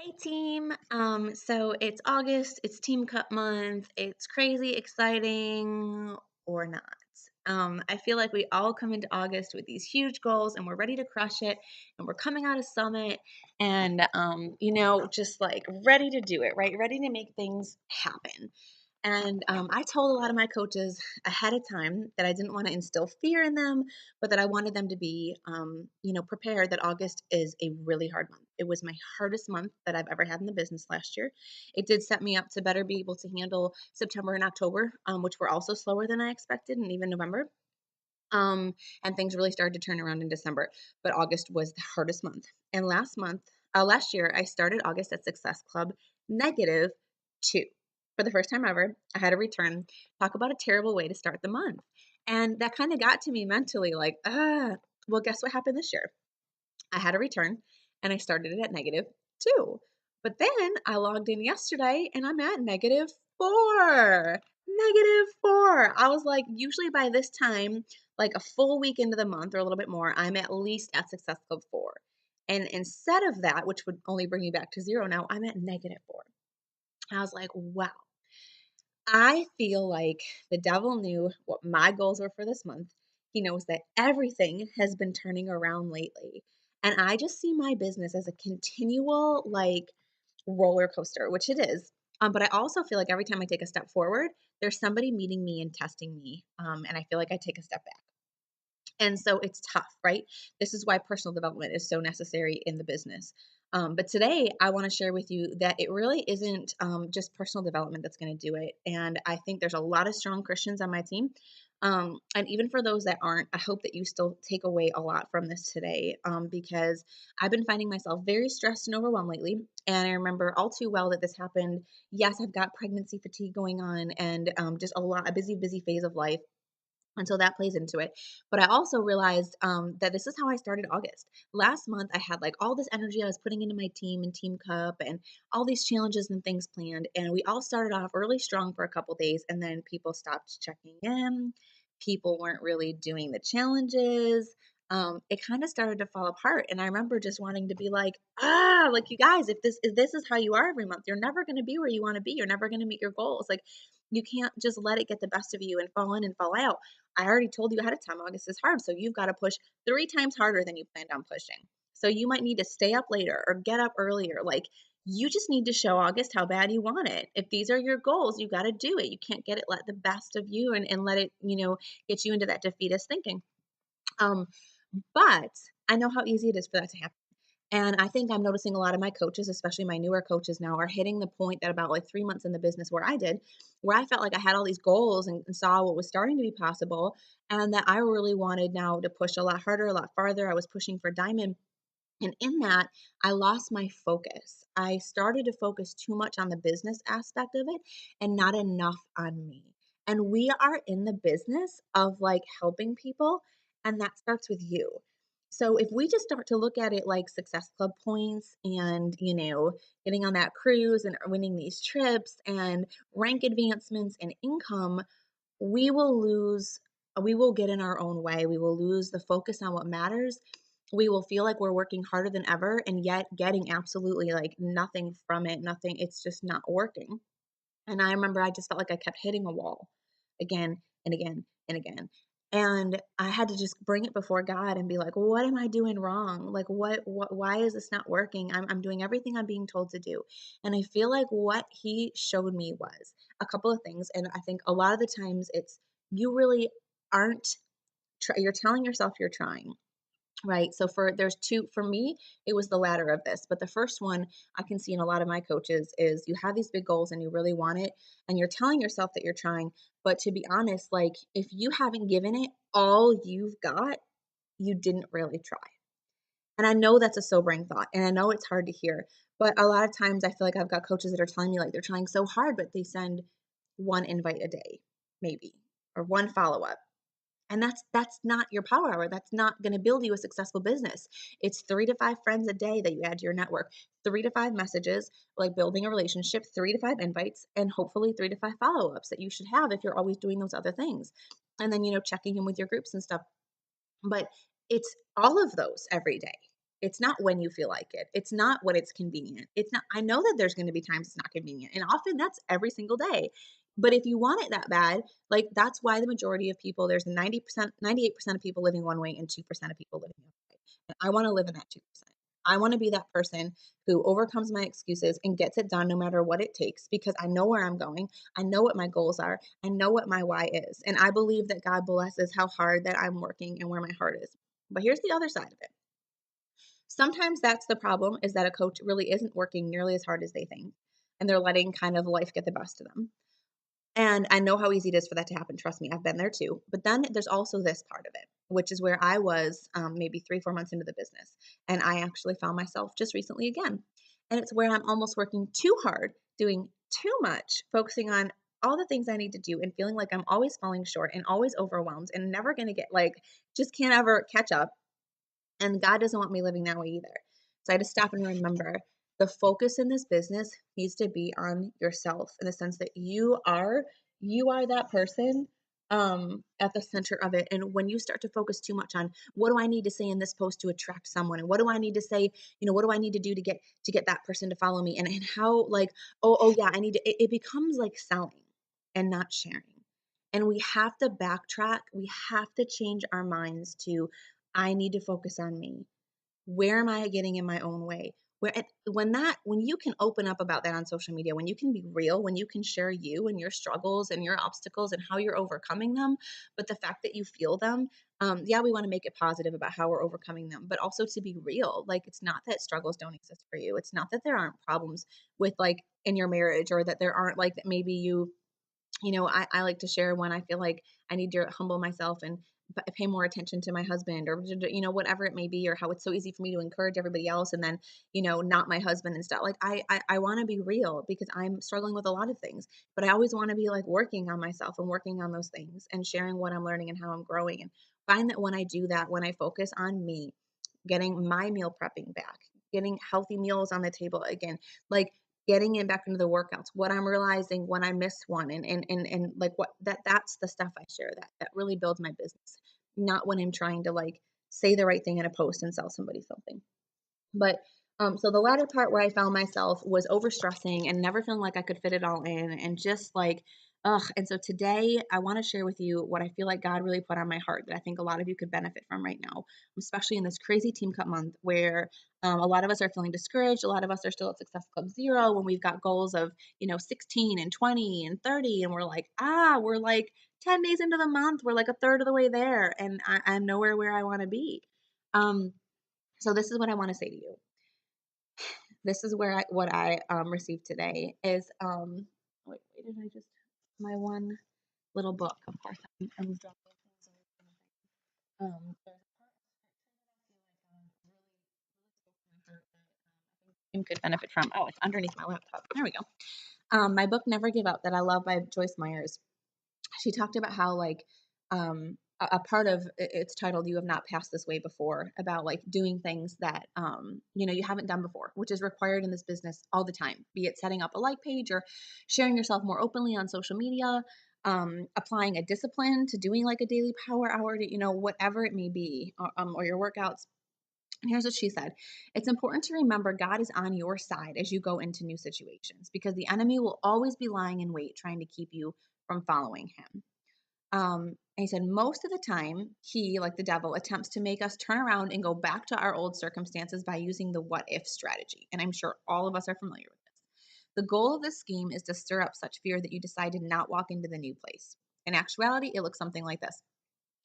Hey team. So it's August, it's Team Cup month. It's crazy exciting or not. I feel like we all come into August with these huge goals and we're ready to crush it and we're coming out of summit and just like ready to do it, right? Ready to make things happen. And I told a lot of my coaches ahead of time that I didn't want to instill fear in them, but that I wanted them to be, prepared that August is a really hard month. It was my hardest month that I've ever had in the business last year. It did set me up to better be able to handle September and October, which were also slower than I expected, and even November. And things really started to turn around in December, but August was the hardest month. And last year, I started August at Success Club -2. For the first time ever, I had a return. Talk about a terrible way to start the month. And that kind of got to me mentally like, well, guess what happened this year? I had a return and I started it at -2. But then I logged in yesterday and I'm at -4. -4. I was like, usually by this time, like a full week into the month or a little bit more, I'm at least at Success Club 4. And instead of that, which would only bring me back to 0 now, I'm at -4. I was like, wow. I feel like the devil knew what my goals were for this month. He knows that everything has been turning around lately. And I just see my business as a continual like roller coaster, which it is. But I also feel like every time I take a step forward, there's somebody meeting me and testing me. And I feel like I take a step back. And so it's tough, right? This is why personal development is so necessary in the business. But today, I want to share with you that it really isn't just personal development that's going to do it. And I think there's a lot of strong Christians on my team. And even for those that aren't, I hope that you still take away a lot from this today because I've been finding myself very stressed and overwhelmed lately. And I remember all too well that this happened. Yes, I've got pregnancy fatigue going on and just a busy phase of life. And so that plays into it. But I also realized that this is how I started August. Last month, I had like all this energy I was putting into my team and Team Cup and all these challenges and things planned. And we all started off really strong for a couple days. And then people stopped checking in. People weren't really doing the challenges. It kind of started to fall apart. And I remember just wanting to be like you guys, if this is how you are every month, you're never going to be where you want to be. You're never going to meet your goals. Like you can't just let it get the best of you and fall in and fall out. I already told you ahead of time, August is hard. So you've got to push 3 times harder than you planned on pushing. So you might need to stay up later or get up earlier. Like you just need to show August how bad you want it. If these are your goals, you got to do it. You can't let the best of you and let it, get you into that defeatist thinking. Um, but I know how easy it is for that to happen. And I think I'm noticing a lot of my coaches, especially my newer coaches now, are hitting the point that about like 3 months in the business where I felt like I had all these goals and saw what was starting to be possible, and that I really wanted now to push a lot harder, a lot farther. I was pushing for diamond. And in that, I lost my focus. I started to focus too much on the business aspect of it and not enough on me. And we are in the business of like helping people, and that starts with you. So if we just start to look at it like Success Club points and, getting on that cruise and winning these trips and rank advancements and income, we will lose, we will get in our own way. We will lose the focus on what matters. We will feel like we're working harder than ever and yet getting absolutely like nothing from it, nothing. It's just not working. And I remember I just felt like I kept hitting a wall again and again and again. And I had to just bring it before God and be like, what am I doing wrong? Like, why is this not working? I'm doing everything I'm being told to do. And I feel like what he showed me was a couple of things. And I think a lot of the times it's you really aren't, you're telling yourself you're trying. Right. So there's two for me, it was the latter of this. But the first one I can see in a lot of my coaches is you have these big goals and you really want it and you're telling yourself that you're trying. But to be honest, like if you haven't given it all you've got, you didn't really try. And I know that's a sobering thought and I know it's hard to hear. But a lot of times I feel like I've got coaches that are telling me like they're trying so hard, but they send one invite a day, maybe, or one follow up, and that's not your power hour. That's not going to build you a successful business. It's 3 to 5 friends a day that you add to your network, 3 to 5 messages, like building a relationship, 3 to 5 invites, and hopefully 3 to 5 follow-ups that you should have if you're always doing those other things. And then, checking in with your groups and stuff. But it's all of those every day. It's not when you feel like it. It's not when it's convenient. It's not, I know that there's going to be times it's not convenient. And often that's every single day. But if you want it that bad, like that's why the majority of people, there's 90%, 98% of people living one way and 2% of people living the other way. And I want to live in that 2%. I want to be that person who overcomes my excuses and gets it done no matter what it takes because I know where I'm going. I know what my goals are. I know what my why is. And I believe that God blesses how hard that I'm working and where my heart is. But here's the other side of it. Sometimes that's the problem is that a coach really isn't working nearly as hard as they think, and they're letting kind of life get the best of them. And I know how easy it is for that to happen. Trust me, I've been there too. But then there's also this part of it, which is where I was maybe 3, 4 months into the business. And I actually found myself just recently again. And it's where I'm almost working too hard, doing too much, focusing on all the things I need to do and feeling like I'm always falling short and always overwhelmed and never going to get like, just can't ever catch up. And God doesn't want me living that way either. So I had to stop and remember the focus in this business needs to be on yourself in the sense that you are that person at the center of it. And when you start to focus too much on what do I need to say in this post to attract someone and what do I need to say, what do I need to do to get that person to follow me and how like oh yeah, I need to it becomes like selling and not sharing. And we have to backtrack. We have to change our minds to I need to focus on me. Where am I getting in my own way? When you can open up about that on social media, when you can be real, when you can share you and your struggles and your obstacles and how you're overcoming them, but the fact that you feel them, yeah, we want to make it positive about how we're overcoming them, but also to be real. Like it's not that struggles don't exist for you. It's not that there aren't problems with like in your marriage or that there aren't like that maybe I like to share when I feel like I need to humble myself and pay more attention to my husband or, whatever it may be, or how it's so easy for me to encourage everybody else and then, not my husband and stuff. Like I want to be real because I'm struggling with a lot of things, but I always want to be like working on myself and working on those things and sharing what I'm learning and how I'm growing and find that when I do that, when I focus on me, getting my meal prepping back, getting healthy meals on the table again, like getting in back into the workouts, what I'm realizing when I miss one and like what that's the stuff I share that really builds my business. Not when I'm trying to like say the right thing in a post and sell somebody something. But so the latter part where I found myself was overstressing and never feeling like I could fit it all in and just like, ugh. And so today I want to share with you what I feel like God really put on my heart that I think a lot of you could benefit from right now, especially in this crazy Team Cup month where a lot of us are feeling discouraged. A lot of us are still at Success Club Zero when we've got goals of, 16 and 20 and 30. And we're like 10 days into the month. We're like a third of the way there. And I'm nowhere where I want to be. So this is what I want to say to you. This is where what I received today is wait, did I just my one little book? Of course, I'm dropping things in there's a part of scripture that I feel like really spoke to my heart that I think you could benefit from. Oh, it's underneath my laptop. There we go. My book Never Give Up that I love by Joyce Myers. She talked about how like a part of it's titled You Have Not Passed This Way Before, about like doing things that you haven't done before, which is required in this business all the time, be it setting up a like page or sharing yourself more openly on social media, applying a discipline to doing like a daily power hour to, whatever it may be, or your workouts. And here's what she said. It's important to remember God is on your side as you go into new situations because the enemy will always be lying in wait trying to keep you from following him. And he said, most of the time, he, like the devil, attempts to make us turn around and go back to our old circumstances by using the what if strategy. And I'm sure all of us are familiar with this. The goal of this scheme is to stir up such fear that you decide to not walk into the new place. In actuality, it looks something like this.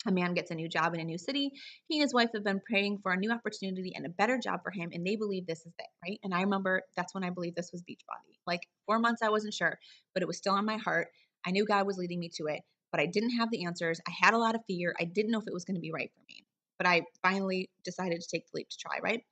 A man gets a new job in a new city. He and his wife have been praying for a new opportunity and a better job for him, and they believe this is it, right? And I remember that's when I believed this was Beachbody. Like 4 months, I wasn't sure, but it was still on my heart. I knew God was leading me to it, but I didn't have the answers. I had a lot of fear. I didn't know if it was going to be right for me, but I finally decided to take the leap to try, right?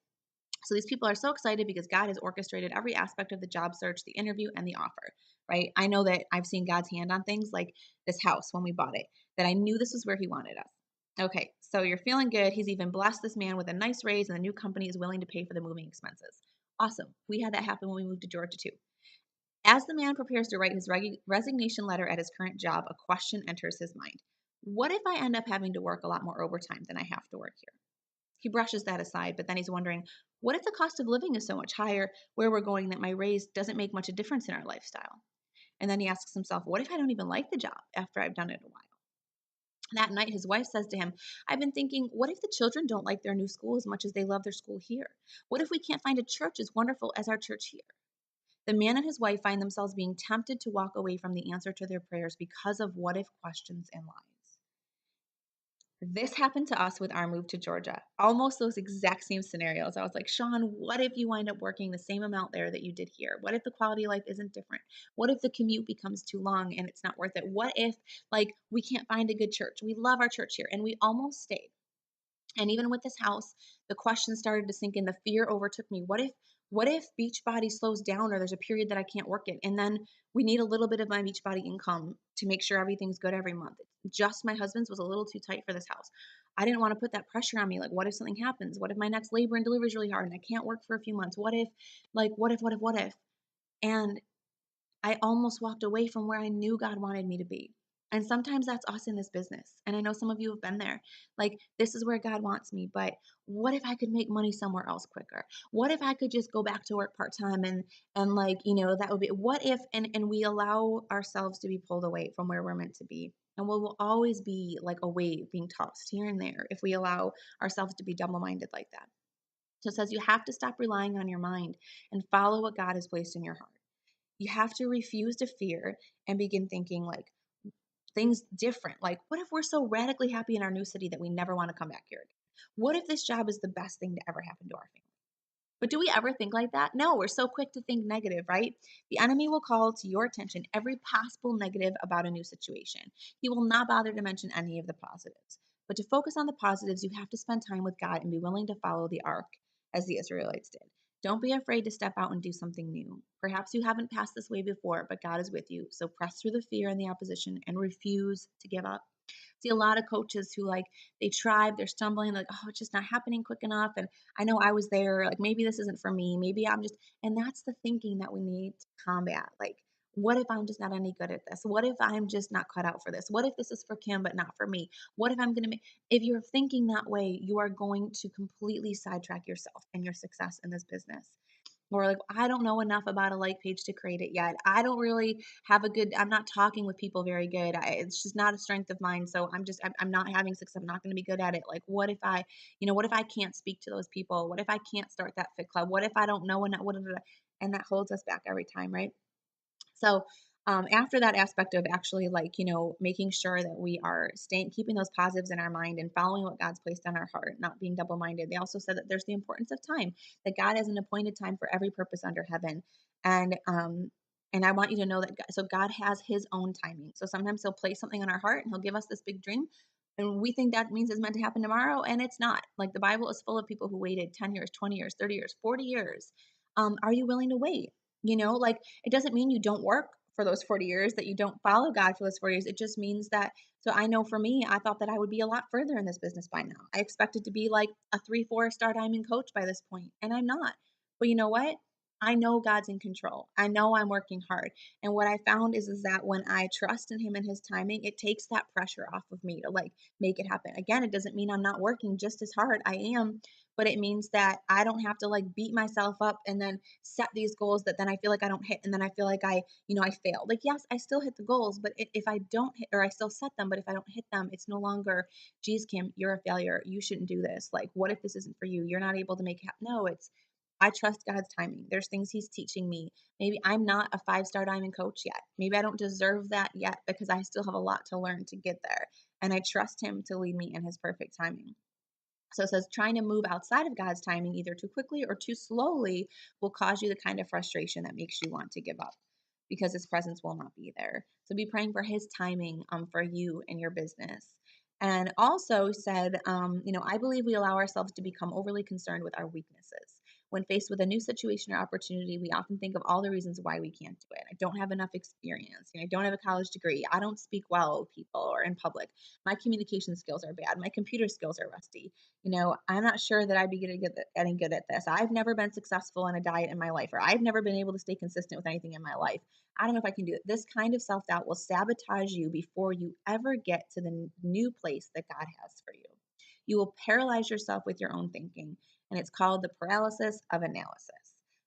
So these people are so excited because God has orchestrated every aspect of the job search, the interview, and the offer, right? I know that I've seen God's hand on things like this house when we bought it, that I knew this was where he wanted us. Okay, so you're feeling good. He's even blessed this man with a nice raise, and the new company is willing to pay for the moving expenses. Awesome. We had that happen when we moved to Georgia, too. As the man prepares to write his resignation letter at his current job, a question enters his mind. What if I end up having to work a lot more overtime than I have to work here? He brushes that aside, but then he's wondering, what if the cost of living is so much higher where we're going that my raise doesn't make much a difference in our lifestyle? And then he asks himself, what if I don't even like the job after I've done it a while? That night, his wife says to him, I've been thinking, what if the children don't like their new school as much as they love their school here? What if we can't find a church as wonderful as our church here? The man and his wife find themselves being tempted to walk away from the answer to their prayers because of what if questions and lies. This happened to us with our move to Georgia. Almost those exact same scenarios. I was like, Sean, what if you wind up working the same amount there that you did here? What if the quality of life isn't different? What if the commute becomes too long and it's not worth it? What if, like, we can't find a good church? We love our church here, and we almost stayed. And even with this house, the question started to sink in. The fear overtook me. What if Beachbody slows down or there's a period that I can't work it? And then we need a little bit of my Beachbody income to make sure everything's good every month. Just my husband's was a little too tight for this house. I didn't want to put that pressure on me. Like, what if something happens? What if my next labor and delivery is really hard and I can't work for a few months? What if, like, what if? And I almost walked away from where I knew God wanted me to be. And sometimes that's us in this business. And I know some of you have been there. Like, this is where God wants me, but what if I could make money somewhere else quicker? What if I could just go back to work part-time and like, that would be what if and we allow ourselves to be pulled away from where we're meant to be. And we'll always be like a wave being tossed here and there if we allow ourselves to be double-minded like that. So it says you have to stop relying on your mind and follow what God has placed in your heart. You have to refuse to fear and begin thinking like things different. Like, what if we're so radically happy in our new city that we never want to come back here again? What if this job is the best thing to ever happen to our family? But do we ever think like that? No, we're so quick to think negative, right? The enemy will call to your attention every possible negative about a new situation. He will not bother to mention any of the positives. But to focus on the positives, you have to spend time with God and be willing to follow the ark as the Israelites did. Don't be afraid to step out and do something new. Perhaps you haven't passed this way before, but God is with you. So press through the fear and the opposition and refuse to give up. See a lot of coaches who like they tried, they're stumbling, like, oh, it's just not happening quick enough. And I know I was there, like maybe this isn't for me. Maybe I'm just, and that's the thinking that we need to combat. Like, what if I'm just not any good at this? What if I'm just not cut out for this? What if this is for Kim but not for me? What if I'm gonna make if you're thinking that way, you are going to completely sidetrack yourself and your success in this business. Or like, I don't know enough about a like page to create it yet. I don't really have a good, I'm not talking with people very good. It's just not a strength of mine. So I'm not having success. I'm not going to be good at it. Like, what if what if I can't speak to those people? What if I can't start that fit club? What if I don't know enough? And that holds us back every time, right? So after that aspect of actually like, making sure that we are keeping those positives in our mind and following what God's placed on our heart, not being double minded. They also said that there's the importance of time, that God has an appointed time for every purpose under heaven. And I want you to know that God has his own timing. So sometimes he'll place something on our heart and he'll give us this big dream. And we think that means it's meant to happen tomorrow. And it's not. Like the Bible is full of people who waited 10 years, 20 years, 30 years, 40 years. Are you willing to wait? Like it doesn't mean you don't work for those 40 years, that you don't follow God for those 40 years. It just means that, so I know for me, I thought that I would be a lot further in this business by now. I expected to be like a 3, 4 star diamond coach by this point, and I'm not. But you know what? I know God's in control. I know I'm working hard. And what I found is that when I trust in him and his timing, it takes that pressure off of me to like make it happen. Again, it doesn't mean I'm not working just as hard. I am, but it means that I don't have to like beat myself up and then set these goals that then I feel like I don't hit and then I feel like I failed. Like, yes, I still hit the goals, but if I don't hit, or I still set them, but if I don't hit them, it's no longer, geez, Kim, you're a failure. You shouldn't do this. Like, what if this isn't for you? You're not able to make it happen. No, I trust God's timing. There's things he's teaching me. Maybe I'm not a 5 star diamond coach yet. Maybe I don't deserve that yet because I still have a lot to learn to get there. And I trust him to lead me in his perfect timing. So it says trying to move outside of God's timing, either too quickly or too slowly, will cause you the kind of frustration that makes you want to give up because his presence will not be there. So be praying for his timing for you and your business. And also said, I believe we allow ourselves to become overly concerned with our weaknesses. When faced with a new situation or opportunity, we often think of all the reasons why we can't do it. I don't have enough experience. I don't have a college degree. I don't speak well with people or in public. My communication skills are bad. My computer skills are rusty. I'm not sure that I'd be getting good at this. I've never been successful in a diet in my life, or I've never been able to stay consistent with anything in my life. I don't know if I can do it. This kind of self doubt will sabotage you before you ever get to the new place that God has for you. you will paralyze yourself with your own thinking. And it's called the paralysis of analysis.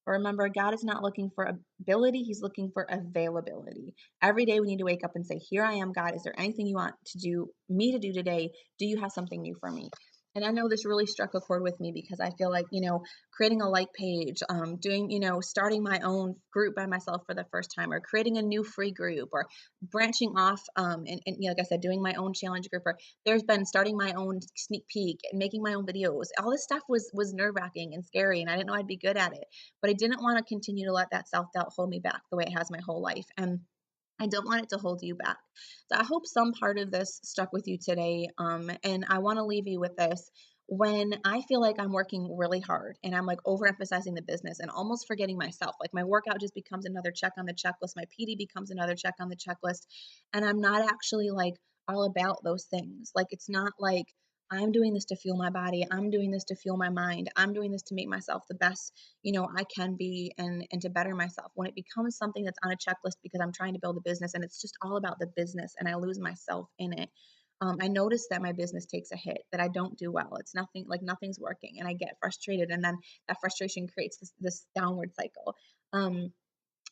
But remember, God is not looking for ability, He's looking for availability. Every day we need to wake up and say, here I am, God. Is there anything you want to do me to do today? Do you have something new for me? And I know this really struck a chord with me because I feel like, creating a like page, doing, starting my own group by myself for the first time, or creating a new free group, or branching off, and like I said, doing my own challenge group, or there's been starting my own sneak peek and making my own videos. All this stuff was nerve wracking and scary, and I didn't know I'd be good at it, but I didn't want to continue to let that self doubt hold me back the way it has my whole life. And I don't want it to hold you back. So I hope some part of this stuck with you today. And I want to leave you with this. When I feel like I'm working really hard and I'm like overemphasizing the business and almost forgetting myself, like my workout just becomes another check on the checklist, my PD becomes another check on the checklist, and I'm not actually like all about those things. Like it's not like I'm doing this to fuel my body, I'm doing this to fuel my mind, I'm doing this to make myself the best I can be, and to better myself. When it becomes something that's on a checklist because I'm trying to build a business and it's just all about the business and I lose myself in it, I notice that my business takes a hit, that I don't do well. It's nothing, like nothing's working, and I get frustrated, and then that frustration creates this downward cycle. Um,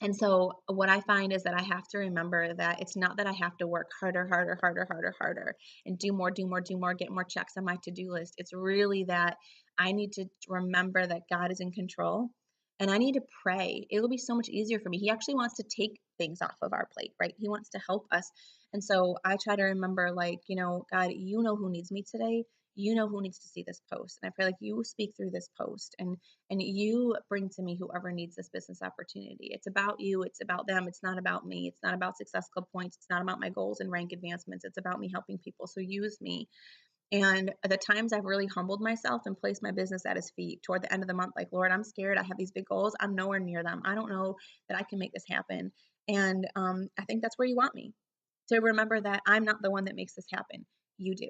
and so what I find is that I have to remember that it's not that I have to work harder, harder, harder, harder, harder, and do more, do more, do more, get more checks on my to-do list. It's really that I need to remember that God is in control, and I need to pray. It'll be so much easier for me. He actually wants to take things off of our plate, right? He wants to help us. And so I try to remember, like, God, you know who needs me today. You know who needs to see this post. And I pray like you speak through this post, and you bring to me whoever needs this business opportunity. It's about you. It's about them. It's not about me. It's not about Success Club points. It's not about my goals and rank advancements. It's about me helping people. So use me. And the times I've really humbled myself and placed my business at His feet toward the end of the month, like, Lord, I'm scared. I have these big goals. I'm nowhere near them. I don't know that I can make this happen. And I think that's where you want me, to remember that I'm not the one that makes this happen. You do.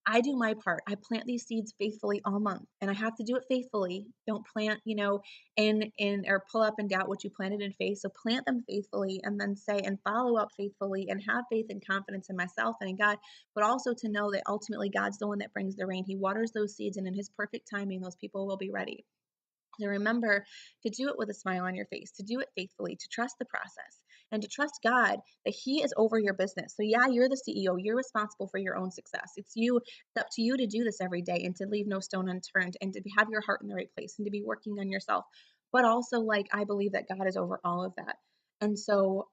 I do my part. I plant these seeds faithfully all month, and I have to do it faithfully. Don't plant, in or pull up and doubt what you planted in faith. So plant them faithfully, and then say and follow up faithfully, and have faith and confidence in myself and in God, but also to know that ultimately God's the one that brings the rain. He waters those seeds, and in His perfect timing, those people will be ready. To remember to do it with a smile on your face, to do it faithfully, to trust the process, and to trust God that He is over your business. So, yeah, you're the CEO, you're responsible for your own success. It's up to you to do this every day and to leave no stone unturned, and to have your heart in the right place, and to be working on yourself. But also, like, I believe that God is over all of that. And so,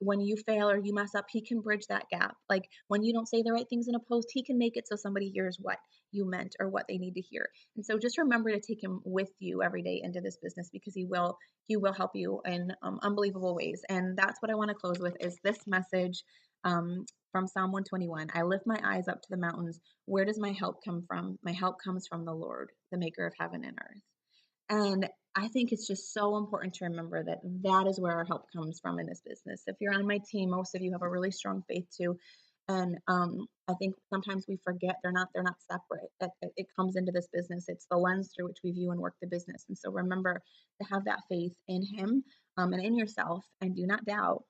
when you fail or you mess up, He can bridge that gap. Like when you don't say the right things in a post, He can make it so somebody hears what you meant or what they need to hear. And so just remember to take Him with you every day into this business, because He will help you in unbelievable ways. And that's what I want to close with, is this message from Psalm 121. I lift my eyes up to the mountains. Where does my help come from? My help comes from the Lord, the maker of heaven and earth. And I think it's just so important to remember that that is where our help comes from in this business. If you're on my team, most of you have a really strong faith too. And I think sometimes we forget they're not separate. That it comes into this business. It's the lens through which we view and work the business. And so remember to have that faith in Him, and in yourself, and do not doubt.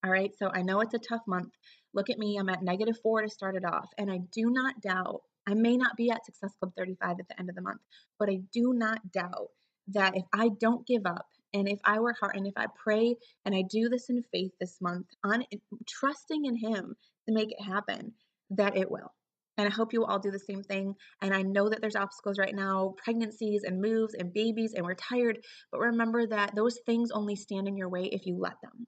All right. So I know it's a tough month. Look at me. I'm at -4 to start it off. And I do not doubt, I may not be at Success Club 35 at the end of the month, but I do not doubt that if I don't give up, and if I work hard, and if I pray and I do this in faith this month, on trusting in Him to make it happen, that it will. And I hope you all do the same thing. And I know that there's obstacles right now, pregnancies and moves and babies, and we're tired. But remember that those things only stand in your way if you let them.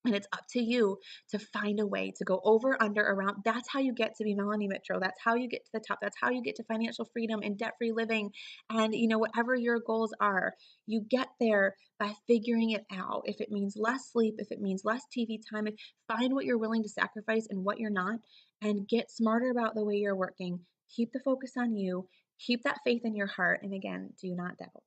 And it's up to you to find a way to go over, under, around. That's how you get to be Melanie Mitro. That's how you get to the top. That's how you get to financial freedom and debt-free living. And, whatever your goals are, you get there by figuring it out. If it means less sleep, if it means less TV time, find what you're willing to sacrifice and what you're not, and get smarter about the way you're working. Keep the focus on you. Keep that faith in your heart. And again, do not doubt.